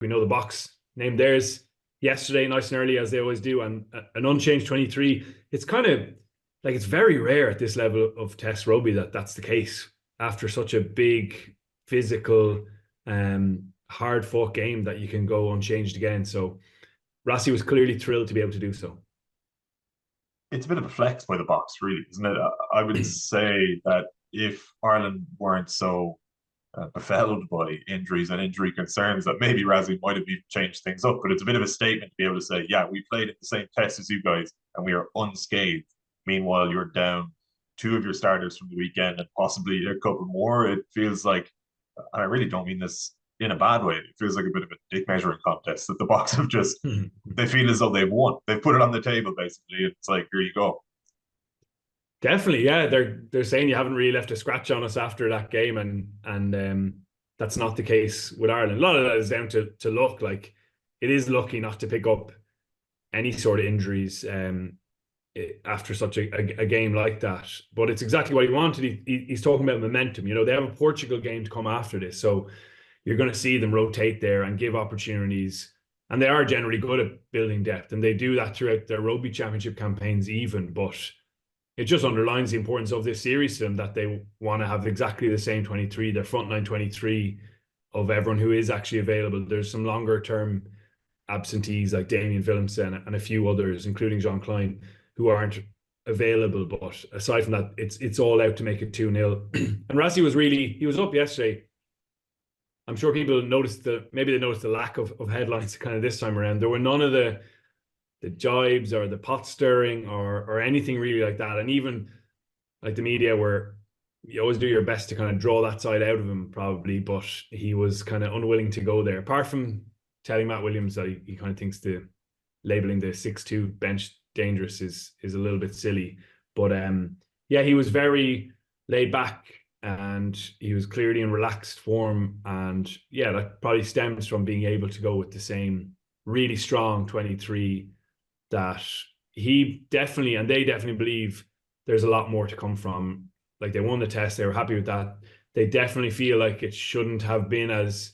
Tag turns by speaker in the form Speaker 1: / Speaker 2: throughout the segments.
Speaker 1: We know the Boks named theirs yesterday, nice and early as they always do, and an unchanged 23. It's kind of like it's very rare at this level of Test rugby that that's the case after such a big physical, hard fought game that you can go unchanged again. So Rossi was clearly thrilled to be able to do so.
Speaker 2: It's a bit of a flex by the Box, really, isn't it? I would say that if Ireland weren't so befuddled by injuries and injury concerns, that maybe Razzie might have even changed things up. But it's a bit of a statement to be able to say, yeah, we played in the same test as you guys and we are unscathed. Meanwhile, you're down two of your starters from the weekend and possibly a couple more. It feels like, and I really don't mean this in a bad way, it feels like a bit of a dick measuring contest that the Box have just, they feel as though they've won. They've put it on the table, basically. It's like, here you go.
Speaker 1: Definitely, yeah. They're saying you haven't really left a scratch on us after that game, and that's not the case with Ireland. A lot of that is down to luck. Like it is lucky not to pick up any sort of injuries after such a game like that. But it's exactly what he wanted. He's talking about momentum. You know, they have a Portugal game to come after this, so you're going to see them rotate there and give opportunities. And they are generally good at building depth, and they do that throughout their rugby championship campaigns, even. But it just underlines the importance of this series to them that they want to have exactly the same 23, their frontline 23 of everyone who is actually available. There's some longer term absentees like Damien Willemsen and a few others, including Jean Klein, who aren't available. But aside from that, it's all out to make it 2-0. And Rassi he was up yesterday. I'm sure people noticed maybe they noticed the lack of headlines kind of this time around. There were none of the jibes or the pot stirring or anything really like that. And even like the media were, you always do your best to kind of draw that side out of him probably, but he was kind of unwilling to go there. Apart from telling Matt Williams that he kind of thinks labeling the 6'2" bench dangerous is a little bit silly. But yeah, he was very laid back and he was clearly in relaxed form. And yeah, that probably stems from being able to go with the same really strong 23 that he definitely, and they definitely believe there's a lot more to come from. Like they won the test, they were happy with that. They definitely feel like it shouldn't have been as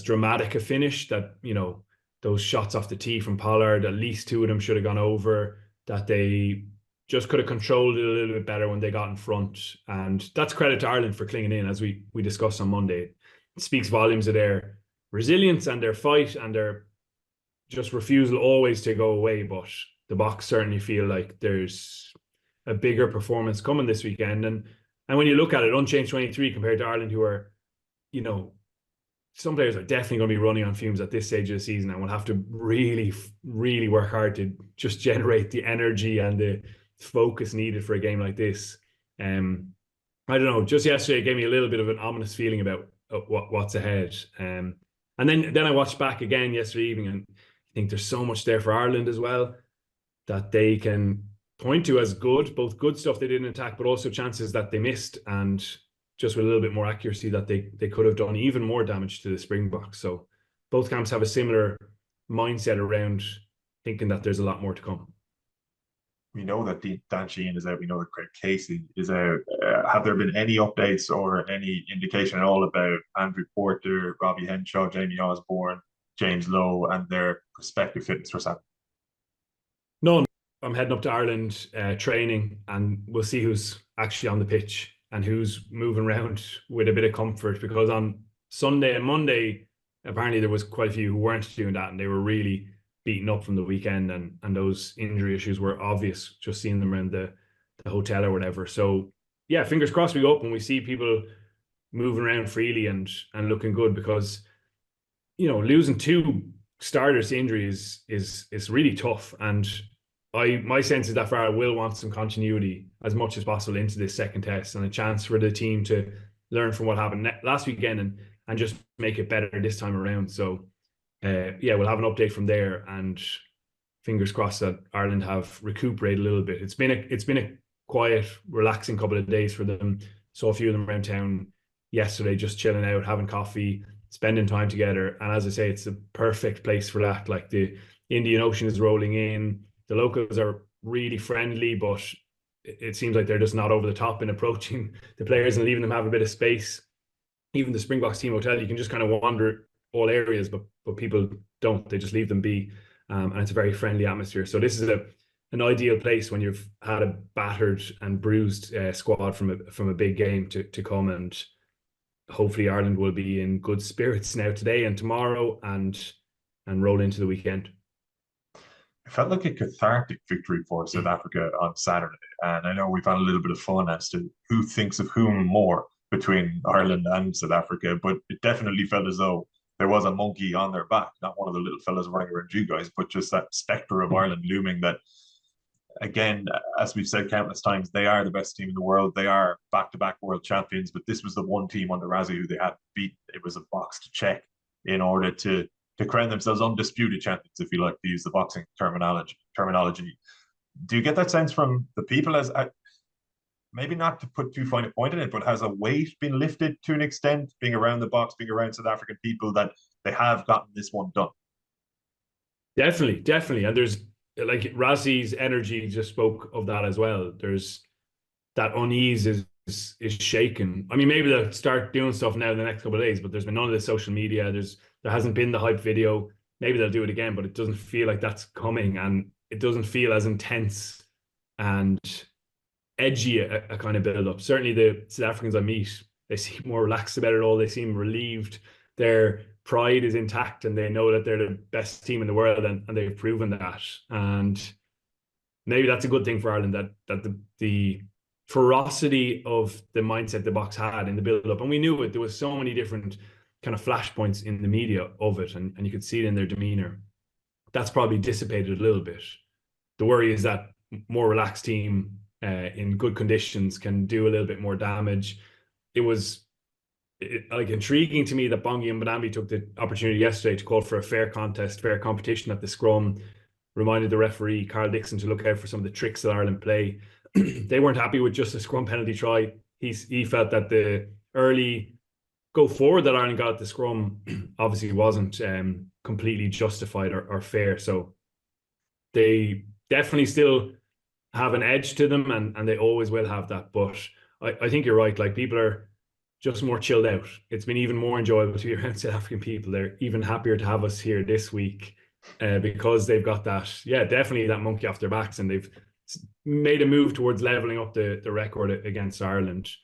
Speaker 1: dramatic a finish, that, you know, those shots off the tee from Pollard, at least two of them should have gone over, that they just could have controlled it a little bit better when they got in front. And that's credit to Ireland for clinging in, as we discussed on Monday. It speaks volumes of their resilience and their fight and their just refusal always to go away. But the Boks certainly feel like there's a bigger performance coming this weekend. And when you look at it, unchanged 23 compared to Ireland, who are, you know, some players are definitely going to be running on fumes at this stage of the season and will have to really, really work hard to just generate the energy and the focus needed for a game like this. I don't know, just yesterday it gave me a little bit of an ominous feeling about what's ahead. And then I watched back again yesterday evening, and I think there's so much there for Ireland as well that they can point to as good, both good stuff they did in attack, but also chances that they missed, and just with a little bit more accuracy that they could have done even more damage to the Springboks. So both camps have a similar mindset around thinking that there's a lot more to come.
Speaker 2: We know that Dan Sheehan is out. We know that Gavan Casey is out. Have there been any updates or any indication at all about Andrew Porter, Robbie Henshaw, Jamie Osborne, James Lowe, and their prospective fitness for Saturday?
Speaker 1: No, I'm heading up to Ireland training, and we'll see who's actually on the pitch and who's moving around with a bit of comfort, because on Sunday and Monday, apparently there was quite a few who weren't doing that, and they were really beaten up from the weekend, and those injury issues were obvious just seeing them around the hotel or whatever. So yeah, fingers crossed we go up and we see people moving around freely and looking good, because, you know, losing two starters to injury is really tough. And my sense is that Farrell will want some continuity as much as possible into this second test, and a chance for the team to learn from what happened last weekend and just make it better this time around. So yeah, we'll have an update from there, and fingers crossed that Ireland have recuperated a little bit. It's been a quiet, relaxing couple of days for them. Saw a few of them around town yesterday, just chilling out, having coffee, spending time together. And as I say, it's the perfect place for that. Like the Indian Ocean is rolling in. The locals are really friendly, but it seems like they're just not over the top in approaching the players and leaving them have a bit of space. Even the Springboks team hotel, you can just kind of wander all areas, but people don't. They just leave them be, and it's a very friendly atmosphere. So this is an ideal place when you've had a battered and bruised squad from a big game to come, and hopefully Ireland will be in good spirits now today and tomorrow, and roll into the weekend.
Speaker 2: It felt like a cathartic victory for South Africa on Saturday. And I know we've had a little bit of fun as to who thinks of whom more between Ireland and South Africa, but it definitely felt as though there was a monkey on their back, not one of the little fellas running around you guys, but just that spectre of Ireland looming that, again, as we've said countless times, they are the best team in the world. They are back-to-back world champions, but this was the one team under Razzie who they had beat. It was a box to check in order to crown themselves undisputed champions, if you like to use the boxing terminology. Do you get that sense from the people, as maybe not to put too fine a point in it, but has a weight been lifted to an extent, being around the box, being around South African people, that they have gotten this one done?
Speaker 1: Definitely. And there's, like, Razzie's energy just spoke of that as well. There's that unease is shaken. I mean, maybe they'll start doing stuff now in the next couple of days, but there's been none of the social media. There hasn't been the hype video. Maybe they'll do it again, but it doesn't feel like that's coming, and it doesn't feel as intense and edgy a kind of build up. Certainly the South Africans I meet, they seem more relaxed about it all. They seem relieved. Their pride is intact, and they know that they're the best team in the world, and they've proven that. And maybe that's a good thing for Ireland, that the ferocity of the mindset the box had in the build up, and we knew it. There was so many different kind of flashpoints in the media of it, and you could see it in their demeanor. That's probably dissipated a little bit. The worry is that more relaxed team in good conditions can do a little bit more damage. It was like intriguing to me that Bongi and Mbambi took the opportunity yesterday to call for a fair contest, fair competition at the scrum. Reminded the referee Carl Dixon to look out for some of the tricks that Ireland play. They weren't happy with just a scrum penalty try. He felt that the early go forward that Ireland got at the scrum obviously wasn't completely justified or fair. So they definitely still have an edge to them, and they always will have that. But I think you're right. Like, people are just more chilled out. It's been even more enjoyable to be around South African people. They're even happier to have us here this week because they've got that, definitely that monkey off their backs, and they've made a move towards leveling up the record against Ireland.